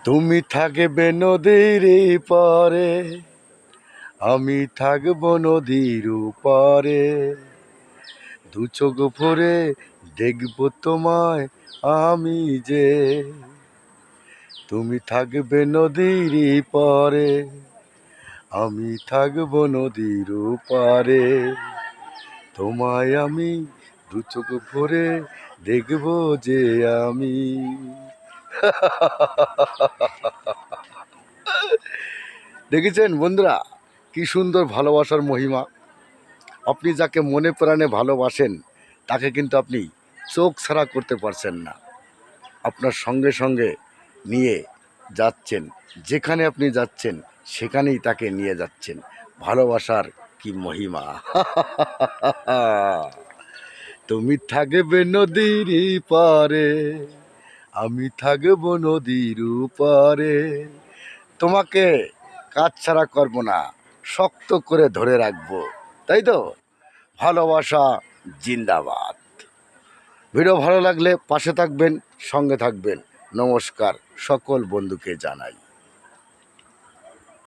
তুমি থাকবে নদীর পারে, আমি থাকবো নদীর পারে। দু চোখ ভরে দেখবো তোমায় আমি যে। তুমি থাকবে নদীর পারে, আমি থাকবো নদীর পারে। তোমায় আমি দু চোখ ভরে দেখবো যে আমি। দেখেছেন বন্ধুরা, কি সুন্দর ভালোবাসার মহিমা। আপনি যাকে মনে প্রাণে ভালোবাসেন তাকে কিন্তু আপনি চোখ ছাড়া করতে পারছেন না। আপনার সঙ্গে সঙ্গে নিয়ে যাচ্ছেন, যেখানে আপনি যাচ্ছেন সেখানেই তাকে নিয়ে যাচ্ছেন। ভালোবাসার কি মহিমা! তুমি থাকবে নদীর পারে, আমি থাকবো নদীর পারে। তোমাকে কাজ ছাড়া করবো না, শক্ত করে ধরে রাখবো, তাই তো? ভালোবাসা জিন্দাবাদ। ভিডিও ভালো লাগলে পাশে থাকবেন, সঙ্গে থাকবেন। নমস্কার সকল বন্ধুকে জানাই।